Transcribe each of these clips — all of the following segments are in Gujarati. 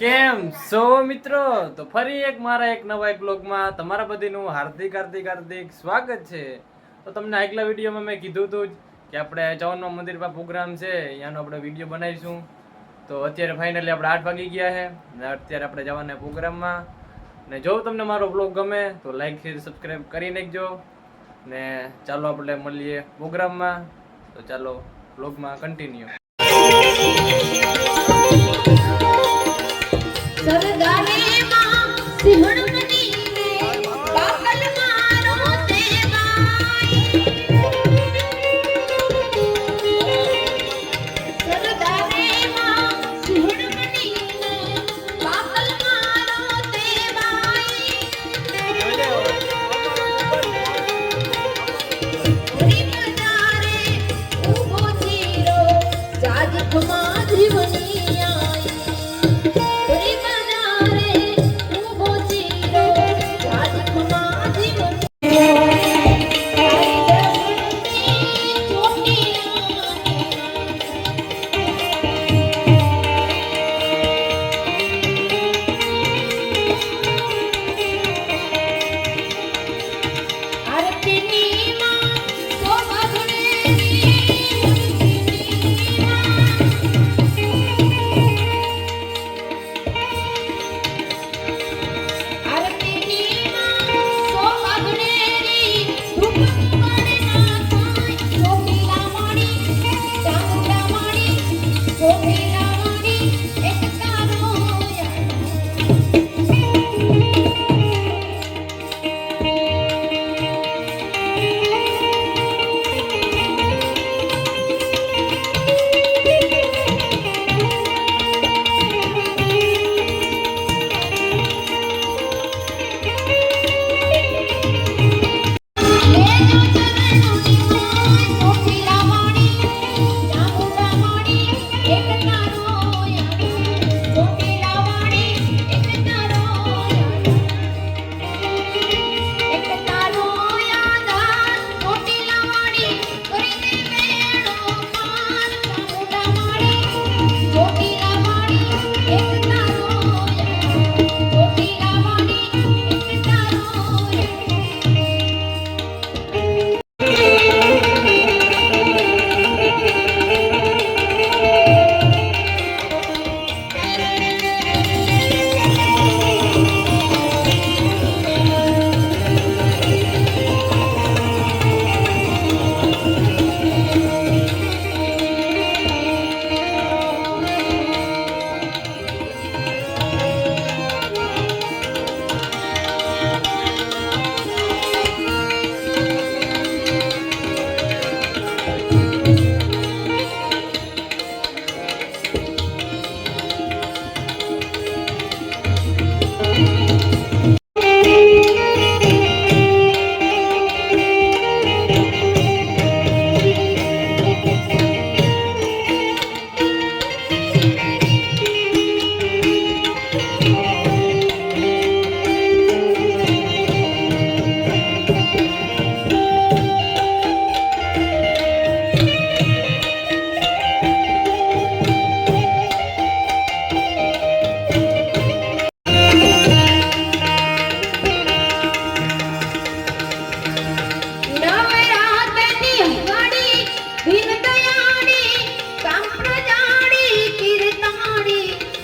કેમ સો મિત્રો, તો ફરી એક મારા એક નવા એક બ્લોગમાં તમારા બધીનું હાર્દિક હાર્દિક હાર્દિક સ્વાગત છે. તો તમને આગલા વિડીયોમાં મેં કીધું હતું કે આપણે ચવનનો મંદિર પર પ્રોગ્રામ છે, અહીંયાનો આપણે વિડીયો બનાવીશું. તો અત્યારે ફાઇનલી આપણે 8 વાગી ગયા છે ને અત્યારે આપણે જવાના પ્રોગ્રામમાં. ને જો તમને મારો બ્લોગ ગમે તો લાઈક શેર સબસ્ક્રાઈબ કરી નાખજો. ને ચાલો આપણે મળીએ પ્રોગ્રામમાં. તો ચાલો બ્લોગમાં કન્ટિન્યુ. સરદારે માં સિંહણ બનીને પાગલ મારો દેવાય. સરદારે માં સિંહણ બનીને પાગલ મારો દેવાય. ઓરી બજારે ઊભો ચીરો જાજખમાં જીવની આઈ.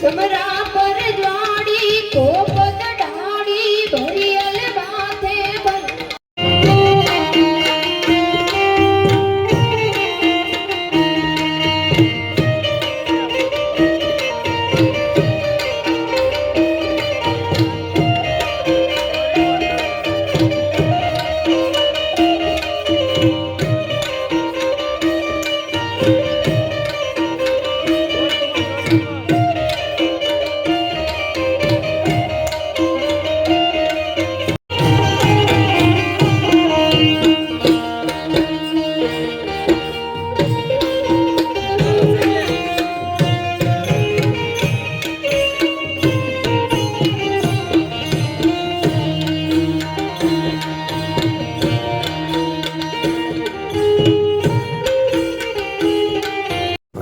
સમરા પર દ્વાડી કોપદ ડાડી ભરિયલ માથે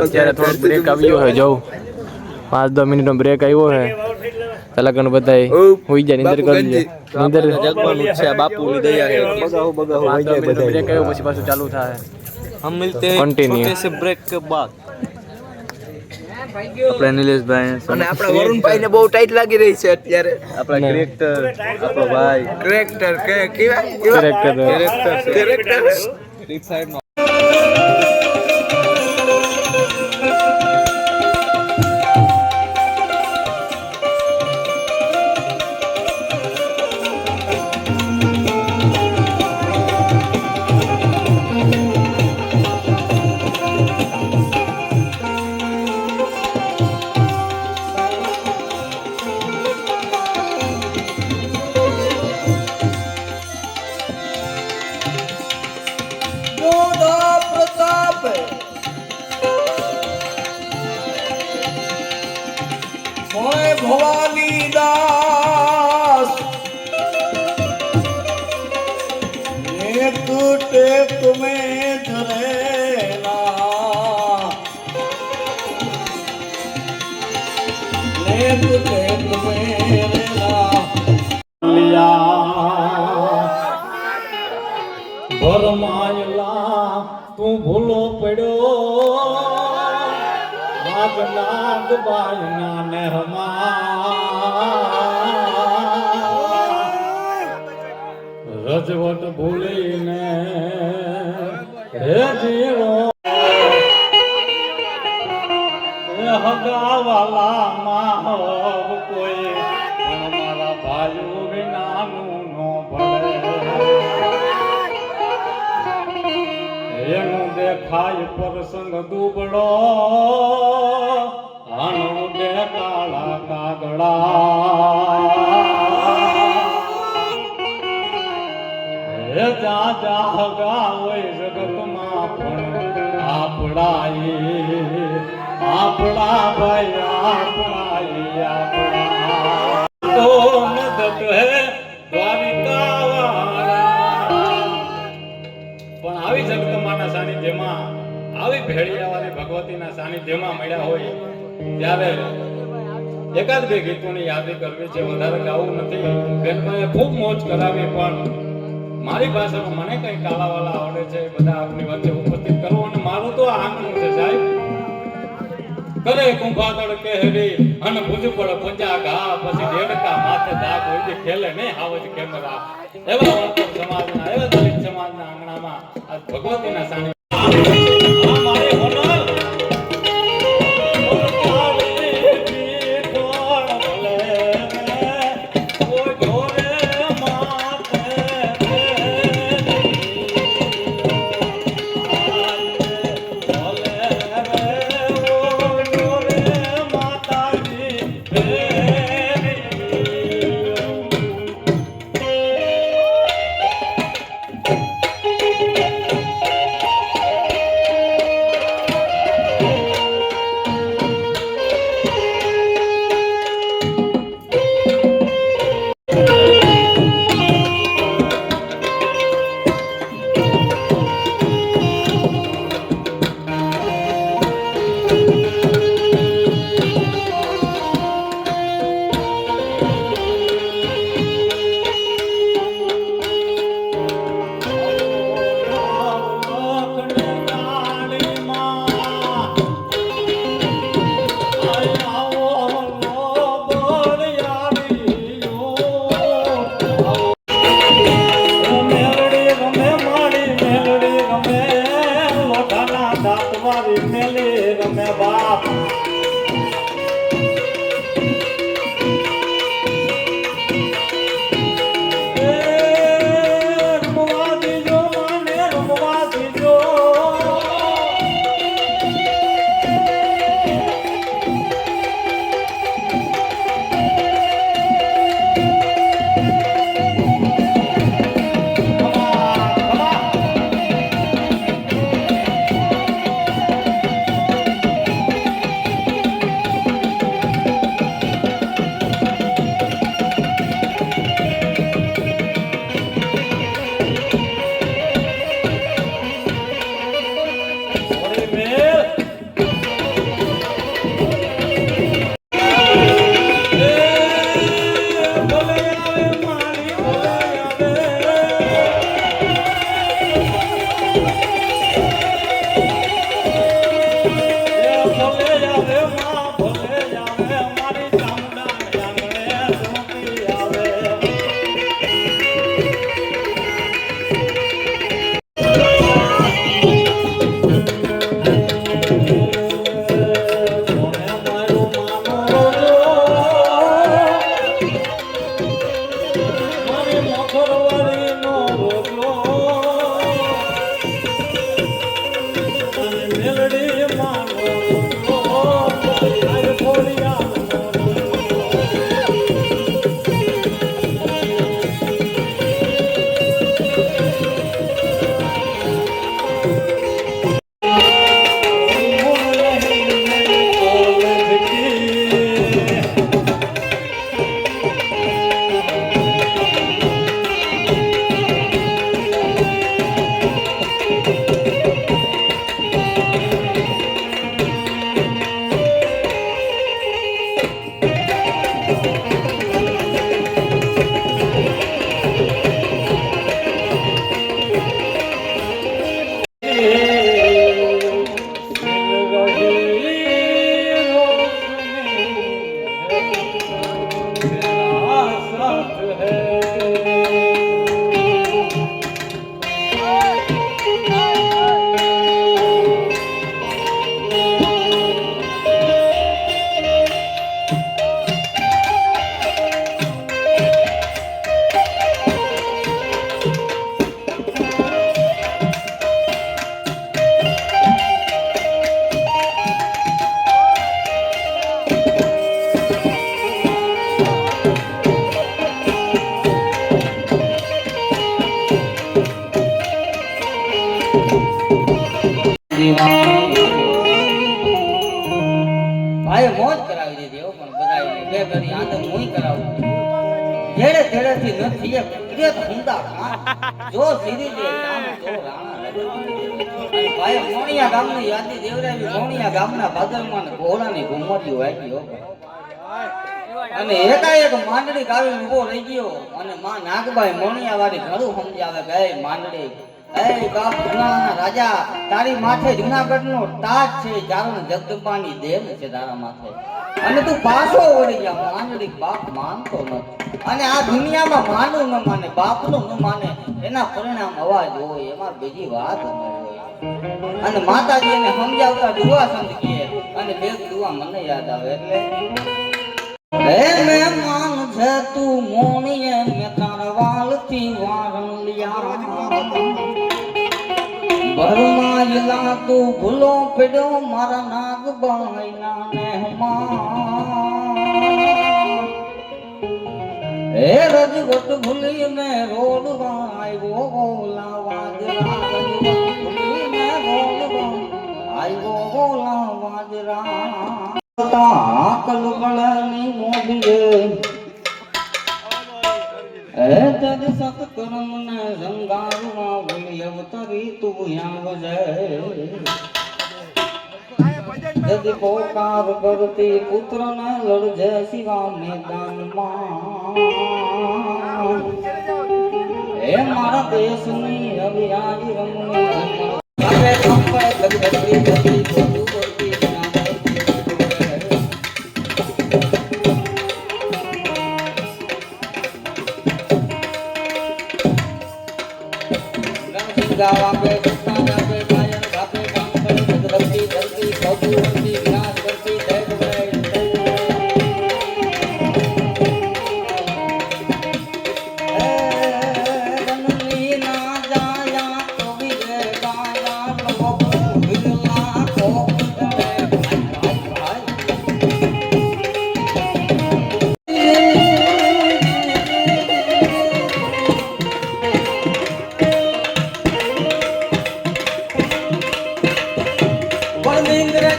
અત્યારે થોડોક બ્રેક આવ્યો છે, જવું 5-10 મિનિટનો બ્રેક આવ્યો છે. તલકણ બધાય હોઈ જાય નિંદર કરી લે નિંદર જગવાનું છે બાપુની દયા હે બગાહો બગાહો હોઈ જાય બધા બ્રેક આવ્યો પછી પાછું ચાલુ થાય हम मिलते हैं Continue. छोटे से ब्रेक के बाद આપણે નિલેશભાઈ અને આપણા વરુણભાઈ ને બહુ ટાઈટ લાગી રહી છે અત્યારે આપણા કેરેક્ટર આપણો ભાઈ કેરેક્ટર કેવા કેરેક્ટર એક સાઈડ નો ભવાની દાસ એક ટેક में ધરેલા એક ટેક में રેલા ભરમાયલા તું ભૂલો પડ્યો નાગ બાયના નેહમાં રજવટ ભૂલીને હે જીવો એ હગાવાલા માહબ કોઈ પણ મારા ભાઈઓ વિનાનું નો ભળે એનું દેખાય પ્રસંગ દુબળો આનું દે કાળા કાગડા હે જા જા હગા હોય જગતમાં પણ આપણા ભાઈ આપણા તો મદદ હે દ્વારિકા વાળા પણ આવી જગતમાના સાનિધ્યમાં આવી ભેળિયાવાળી ભગવતીના સાનિધ્યમાં મળ્યા હોય ત્યારે એકાદ બે ગીતોની યાદી કરવી છે વધારે ગાવું નથી બેનભાઈએ ખૂબ મોજ કરાવી પણ મારી ભાષામાં મને કઈ કાલાવાલા આવડે છે બધા આપની વચ્ચે ઉપસ્થિત કરવું અને મારું તો આંગણું છે સાહેબ કરે કુંભાગળ કેહરી અને ભુજ પર પંજા ઘા પછી ડેડકા માથે દાગ હોય ખેલે નહીં આવજ કેમરા એવા વણકર સમાજના એવા દલિત સમાજના આંગણામાં આ ભગવતીના સાનિધ્ય મારે હોનર ભાઈ મોજ કરાવી દીધી હો, પણ બધા બે ઘડી આદમ હું કરાવું ધેડે ધેડે થી નથી એ પ્રિય ધંધા જો સીધી દે કામ તો રાણા ભાઈ મોણિયા ગામની યાદી દેવરાવી મોણિયા ગામના ભાદરમાં ને ઘોડાની ઘુમતી વાગી હો અને એકાએક માંડળી ગાવી ઉભો રહી ગયો અને માં નાગબાઈ મોણિયા વાળી ઘણું સમજાવે કે એ માંડળી એ બાપ જુનાના રાજા તારી માથે જુનાગઢનો તાજ છે ચારણ જગદંબાની દેન છે તારા માથે અને તું પાછો વળી જા માંડળી બાપ માનતો નથી અને આ દુનિયામાં માનું ન માને બાપનું ન માને એના પરિણામ અવાજ હોય એમાં બીજી વાત ન હોય અને માતાજી એને સમજાવતા દુઆ સંત કહે અને બે દુઆ મને યાદ આવે એટલે હે મહેમાન છે તું મોણીએ મે તારા વાલથી વારણ લિયા ભરમાયલા તું ભૂલો પડ્યો મારા નાગબાઈ ના મહેમાન હે રજવટ ભૂલી ને રોડ આવ્યો ગોલા વાજરા ભૂલી ને રોડ આવ્યો ગોલા વાજરા કલબળની મોદીએ એ તદ સત્કર્મ ને રંગારવા બોલી અવતરી તું આવજે જદ પોકાર કરતી પુત્ર ને લડજે શિવા મેદાનમાં હે મારા દેશની અભિયાજી રમણી હવે કંપે જગદગી જગદી બોલું બોલતી गावा पे गुस्सा पे गायन गाते काम करे जगदगती धरती खोती वरती विनाश करती देख गए रनली ना जाया तो विजय गाया लोग विरला को भाई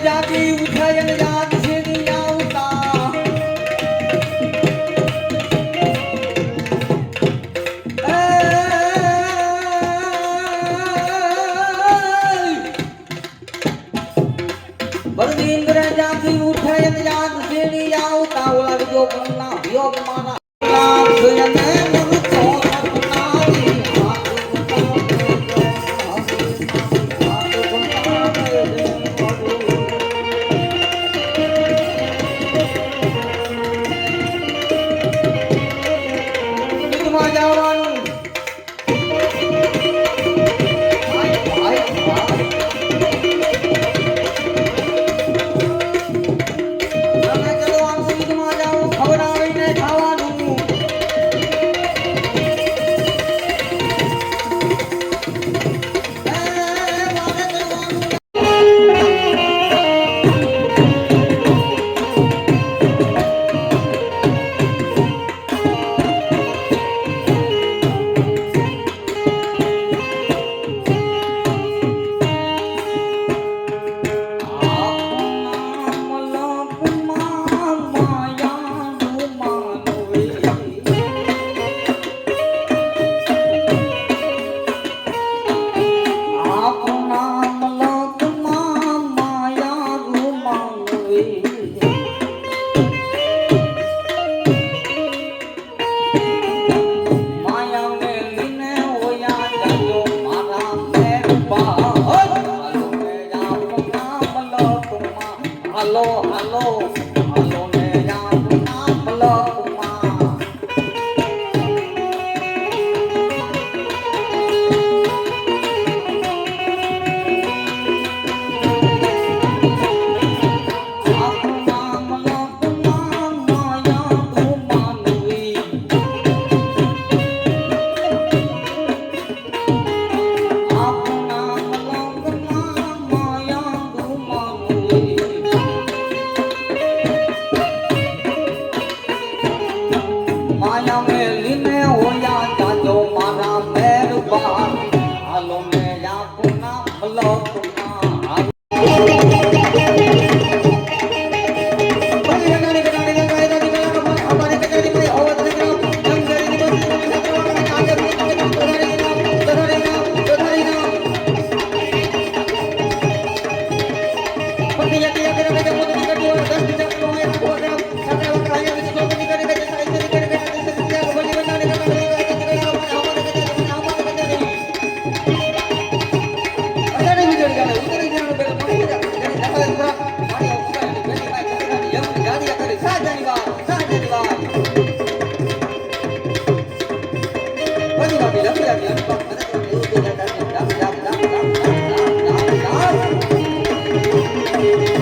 जाती उठायन याद से दिया उता बरदींद्र जाती उठायन याद से दिया उता ओला जो बनना वियोग माना सुयने मन को अपनाई બધી બાપી લંબી લાગી અનુપમ મને તો એવું છે કે ડામ ડામ ડામ ડામ ડામ ડામ ડામ ડામ